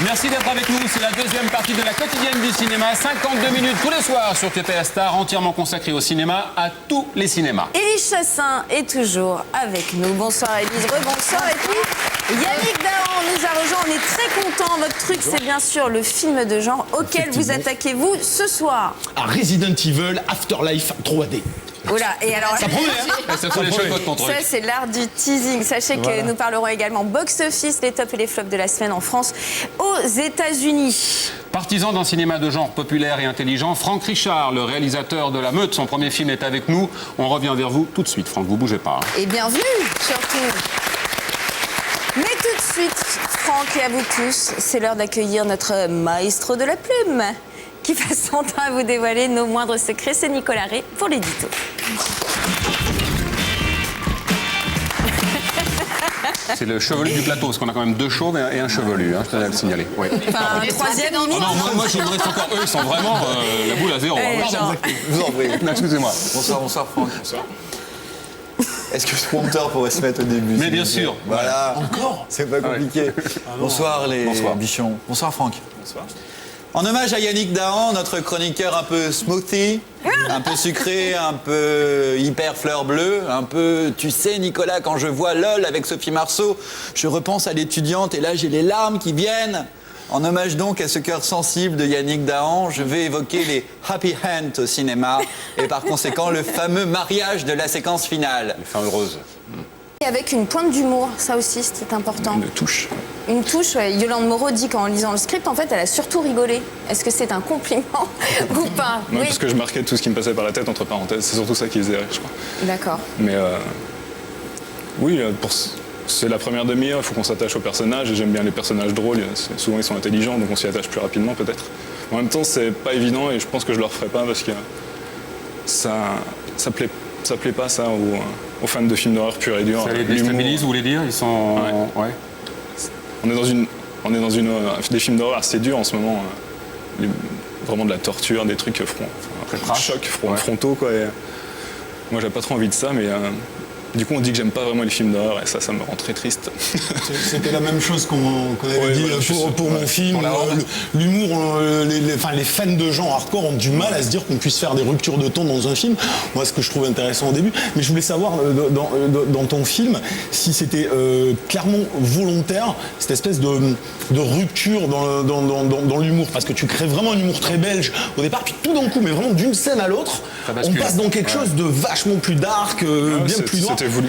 Merci d'être avec nous. C'est la deuxième partie de la quotidienne du cinéma. 52 minutes tous les soirs sur TPS Star, entièrement consacrée au cinéma, à tous les cinémas. Élise Chassin est toujours avec nous. Bonsoir Élise, rebonsoir. Et puis Yannick Dahan nous a rejoint. On est très contents. Votre truc, c'est bien sûr le film de genre auquel vous attaquez-vous ce soir. À Resident Evil Afterlife 3D. Oula, et alors Ça promet, hein. Ça fait les cheveux de ton truc. ça, c'est l'art du teasing. Sachez que nous parlerons également box-office, les tops et les flops de la semaine en France, aux États-Unis. Partisan d'un cinéma de genre populaire et intelligent, Franck Richard, le réalisateur de La Meute, son premier film est avec nous. On revient vers vous tout de suite. Franck, vous bougez pas. Et bienvenue, surtout. Mais tout de suite, Franck et à vous tous, c'est l'heure d'accueillir notre maestro de la plume, qui passe son temps à vous dévoiler nos moindres secrets. C'est Nicolas Rey pour l'édito. C'est le chevelu du plateau, parce qu'on a quand même deux chauves et un chevelu, hein, je tenais à le signaler. Oui. Enfin, un troisième limite. Ah non, moi je voudrais encore. Eux, ils sont vraiment la boule à zéro. Eh, Pardon. genre. Je vous en prie. Non, excusez-moi. Bonsoir Franck. Bonsoir. Est-ce que ce prompteur pourrait se mettre au début? Mais s'il bien vous plaît sûr. Voilà. Encore? C'est pas compliqué. Bonsoir les Bonsoir. bichons. Bonsoir Franck. Bonsoir. En hommage à Yannick Dahan, notre chroniqueur un peu smoothie, un peu sucré, un peu hyper fleur bleue, un peu, tu sais Nicolas, quand je vois LOL avec Sophie Marceau, je repense à l'étudiante et là j'ai les larmes qui viennent. En hommage donc à ce cœur sensible de Yannick Dahan, je vais évoquer les happy hands au cinéma et par conséquent le fameux mariage de la séquence finale. Les fins heureuses. Et avec une pointe d'humour, ça aussi c'est important. Une touche. Une touche, ouais. Yolande Moreau dit qu'en lisant le script, en fait, elle a surtout rigolé. Est-ce que c'est un compliment ou pas? Non, Oui, parce que je marquais tout ce qui me passait par la tête, entre parenthèses. C'est surtout ça qui faisait rire, je crois. d'accord. Mais oui, c'est la première demi-heure, il faut qu'on s'attache aux personnages. Et j'aime bien les personnages drôles. Souvent, ils sont intelligents, donc on s'y attache plus rapidement, peut-être. En même temps, c'est pas évident et je pense que je le referai pas parce que ça plaît pas, ça, aux fans de films d'horreur pur et dur. Ça les L'humour. déstabilise, vous voulez dire? Ils sont. Ouais. On est dans des films d'horreur assez durs en ce moment. Vraiment de la torture, des trucs trash. frontaux, quoi. Et moi, j'ai pas trop envie de ça, mais du coup, on dit que j'aime pas vraiment les films d'horreur et ça me rend très triste. C'était la même chose qu'on avait Ouais, dit voilà, pour mon film. L'humour, les fans de genre hardcore ont du mal à se dire qu'on puisse faire des ruptures de ton dans un film. Moi, ce que je trouve intéressant au début. Mais je voulais savoir, dans ton film, si c'était clairement volontaire, cette espèce de rupture dans l'humour. Parce que tu crées vraiment un humour très belge au départ, puis tout d'un coup, mais vraiment d'une scène à l'autre, Ça on bascule. passe dans quelque chose de vachement plus dark, bien plus noir. C'était voulu.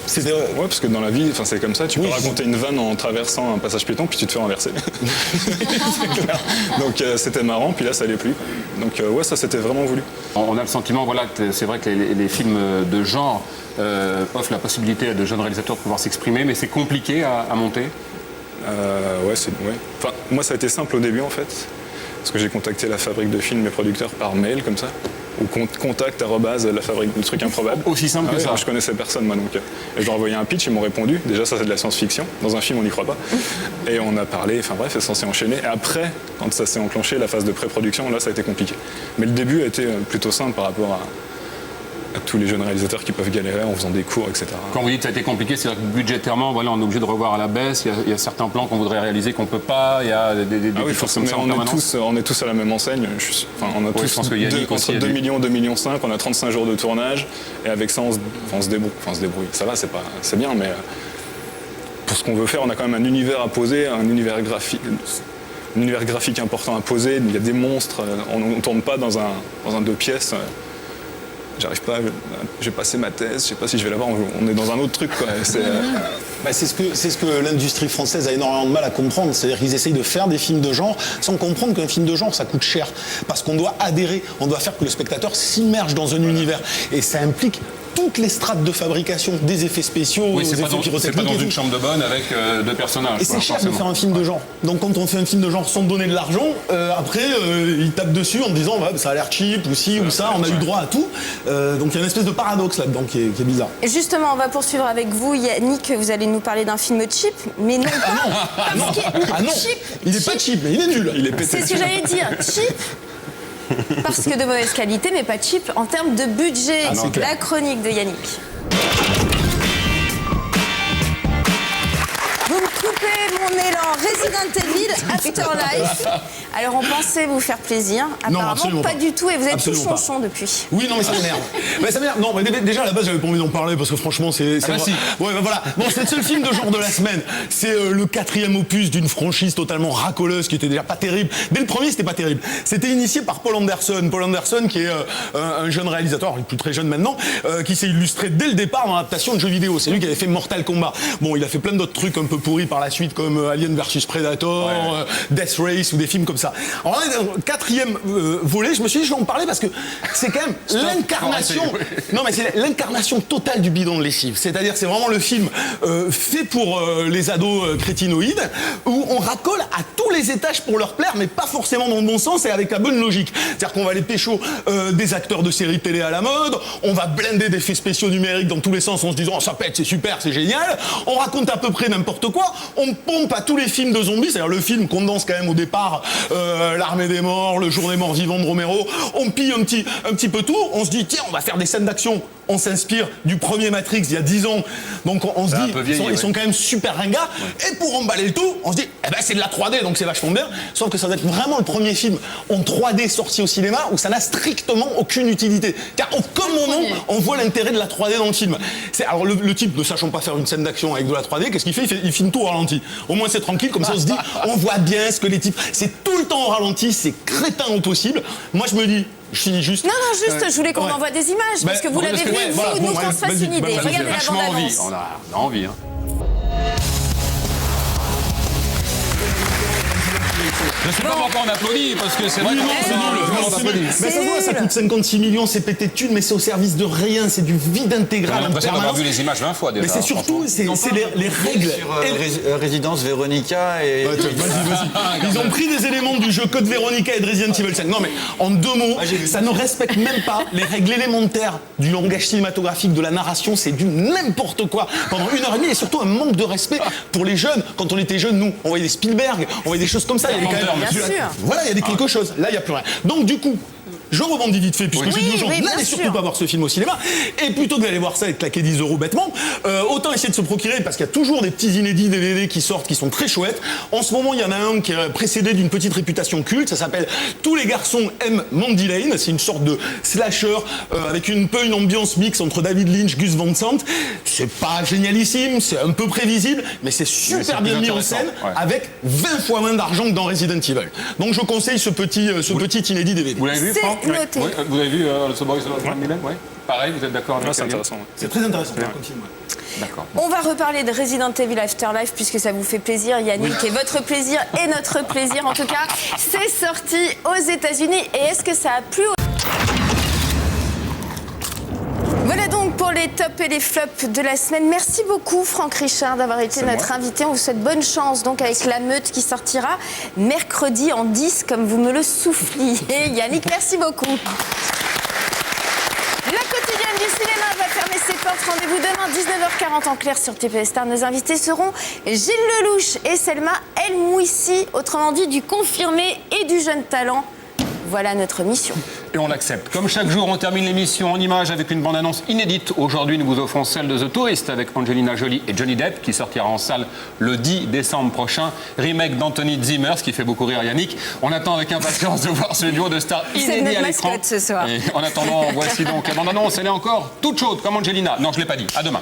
C'était Ouais, parce que dans la vie, c'est comme ça, tu peux Oui, raconter une vanne en traversant un passage piéton, puis tu te fais renverser. C'est clair. Donc c'était marrant, puis là ça l'est plus. Donc ouais, ça c'était vraiment voulu. On a le sentiment, voilà, que c'est vrai que les films de genre offrent la possibilité à de jeunes réalisateurs de pouvoir s'exprimer, mais c'est compliqué à monter. Ouais. Enfin, moi ça a été simple au début en fait, parce que j'ai contacté la fabrique de films, mes producteurs, par mail comme ça, ou contact @ la fabrique du truc improbable. Aussi simple que ça. Je connaissais personne moi donc. Et je leur ai envoyé un pitch, ils m'ont répondu. Déjà ça c'est de la science-fiction. Dans un film on n'y croit pas. Et on a parlé. Enfin bref, ça s'est enchaîné. Et après, quand ça s'est enclenché, la phase de pré-production, là ça a été compliqué. Mais le début a été plutôt simple par rapport à tous les jeunes réalisateurs qui peuvent galérer en faisant des cours, etc. Quand vous dites que ça a été compliqué, c'est-à-dire que budgétairement, voilà, on est obligé de revoir à la baisse. Il y a certains plans qu'on voudrait réaliser qu'on ne peut pas. Il y a des Ah oui, choses comme ça en on permanence. est tous à la même enseigne. On a je tous pense que Yannick aussi, entre il y a 2 des- millions, 2,5 millions, on a 35 jours de tournage, et avec ça, on se débrouille. Ça va, c'est bien, mais pour ce qu'on veut faire, on a quand même un univers à poser, un univers graphique important à poser. Il y a des monstres, on ne tourne pas dans un 2 pièces. J'arrive pas, j'ai passé ma thèse, je sais pas si je vais l'avoir, on est dans un autre truc, quoi. C'est ce que l'industrie française a énormément de mal à comprendre. C'est-à-dire qu'ils essayent de faire des films de genre sans comprendre qu'un film de genre, ça coûte cher. Parce qu'on doit adhérer, on doit faire que le spectateur s'immerge dans un univers. Et ça implique toutes les strates de fabrication, des effets spéciaux, Oui, des c'est effets pas dans pyrotechniques et une tout. chambre de bonne avec deux personnages. Et quoi, c'est cher de forcément. faire un film de genre. Donc quand on fait un film de genre sans donner de l'argent, après ils tapent dessus en disant ouais, ça a l'air cheap ou ci ou ça, on a eu droit à tout. Donc il y a une espèce de paradoxe là-dedans qui est bizarre. Et justement, on va poursuivre avec vous, Yannick. Vous allez nous parler d'un film cheap, mais non pas. Ah non, cheap, il est pas cheap, mais il est nul. Il est pété. c'est ce que j'allais dire, cheap. Parce que de mauvaise qualité, mais pas cheap en termes de budget. Ah, c'est clair. La chronique de Yannick. Vous me coupé mon élan. Resident Evil Afterlife. Alors on pensait vous faire plaisir. Apparemment absolument pas pas. du tout et vous êtes tout Absolument pas. chonchon depuis. Oui, non, mais ça m'énerve. Mais ça m'énerve. Non, mais déjà, à la base, j'avais pas envie d'en parler parce que franchement, c'est. bah si. Ouais, bah voilà. Bon, c'est le seul film de genre de la semaine. C'est le 4e opus d'une franchise totalement racoleuse qui était déjà pas terrible. Dès le premier, c'était pas terrible. C'était initié par Paul Anderson. Paul Anderson, qui est un jeune réalisateur, il est plus très jeune maintenant, qui s'est illustré dès le départ dans l'adaptation de jeux vidéo. C'est lui qui avait fait Mortal Kombat. Bon, il a fait plein d'autres trucs un peu pourris par la suite, comme Alien vs Predator, Death Race ou des films comme ça. Alors là, dans le 4e volet, je me suis dit, je vais en parler parce que c'est quand même l'incarnation. Non, mais c'est l'incarnation totale du bidon de lessive. C'est-à-dire, c'est vraiment le film fait pour les ados crétinoïdes, où on racole à tous les étages pour leur plaire, mais pas forcément dans le bon sens et avec la bonne logique. C'est-à-dire qu'on va aller pécho des acteurs de séries télé à la mode, on va blender d'effets spéciaux numériques dans tous les sens en se disant oh, ça pète, c'est super, c'est génial. On raconte à peu près n'importe quoi, on pompe à tous les films de zombies, c'est-à-dire le film condense quand même au départ L'Armée des Morts, Le Jour des Morts Vivants de Romero, on pille un petit peu tout, on se dit tiens, on va faire des scènes d'action. On s'inspire du premier Matrix il y a 10 ans, donc on se dit ils sont quand même super ringards. Et pour emballer le tout, on se dit eh ben c'est de la 3D donc c'est vachement bien. Sauf que ça doit être vraiment le premier film en 3D sorti au cinéma où ça n'a strictement aucune utilité. Car comme mon nom, on voit l'intérêt de la 3D dans le film. Alors le type ne sachant pas faire une scène d'action avec de la 3D, qu'est-ce qu'il fait? Il filme tout au ralenti. Au moins c'est tranquille, comme ça on se dit on voit bien ce que les types. C'est tout le temps au ralenti, c'est crétin au possible. Moi je me dis. Je finis juste. Non, juste, je voulais qu'on envoie des images, parce que vous l'avez vu, nous qu'on se fasse une idée. Regardez la bande-annonce. On a envie. Hein. Je sais pas pourquoi on applaudit, parce que c'est vrai que c'est nul. Mais ça voit, ça coûte 56 millions, c'est pété de thunes, mais c'est au service de rien, c'est du vide intégral. J'ai l'impression d'avoir vu les images 20 fois déjà. Mais c'est surtout, c'est les règles. Sur Résidence Véronica et... Vas-y. Ils ont pris des éléments du jeu Code Veronica et de Resident Evil 5. Non mais, en 2 mots, ça ne respecte même pas les règles élémentaires du langage cinématographique, de la narration, c'est du n'importe quoi. Pendant 1h30, et surtout un manque de respect pour les jeunes. Quand on était jeunes, nous, on voyait des Spielberg, on voyait des choses comme ça. Bien sûr. Voilà, il y a des quelque chose. Là, il n'y a plus rien. Donc, du coup, je rebondis vite fait, puisque j'ai dit aux gens, n'allez surtout pas voir ce film au cinéma. Et plutôt que d'aller voir ça et de claquer 10 € bêtement, autant essayer de se procurer, parce qu'il y a toujours des petits inédits DVD qui sortent, qui sont très chouettes. En ce moment, il y en a un qui est précédé d'une petite réputation culte. Ça s'appelle Tous les garçons aiment Mandy Lane. C'est une sorte de slasher avec une ambiance mixte entre David Lynch, Gus Van Sant. C'est pas génialissime, c'est un peu prévisible, mais c'est super bien mis en scène, avec 20 fois moins d'argent que dans Resident Evil. Donc je conseille ce petit inédit DVD. Vous l'avez vu, Franck? Noté. Oui. Vous avez vu The Boys of Mandy? Oui. Pareil, vous êtes d'accord avec C'est intéressant. C'est très intéressant comme film. D'accord. On va reparler de Resident Evil Afterlife puisque ça vous fait plaisir, Yannick, et votre plaisir et notre plaisir. En tout cas, c'est sorti aux États-Unis. Et est-ce que ça a plu Voilà donc pour les tops et les flops de la semaine. Merci beaucoup Franck Richard d'avoir été notre invité. On vous souhaite bonne chance donc avec La Meute qui sortira mercredi en 10 comme vous me le souffliez. Yannick, merci beaucoup. La quotidienne du cinéma va fermer ses portes. Rendez-vous demain 19h40 en clair sur TPS Star. Nos invités seront Gilles Lelouch et Selma El Mouissi, autrement dit du confirmé et du jeune talent. Voilà notre mission. Et on l'accepte. Comme chaque jour, on termine l'émission en images avec une bande-annonce inédite. Aujourd'hui, nous vous offrons celle de The Tourist avec Angelina Jolie et Johnny Depp qui sortira en salle le 10 décembre prochain. Remake d'Anthony Zimmer, ce qui fait beaucoup rire Yannick. On attend avec impatience de voir ce duo de stars inédit à l'écran. C'est notre mascotte ce soir. Et en attendant, voici donc la bande-annonce. Elle est encore toute chaude comme Angelina. Non, je ne l'ai pas dit. À demain.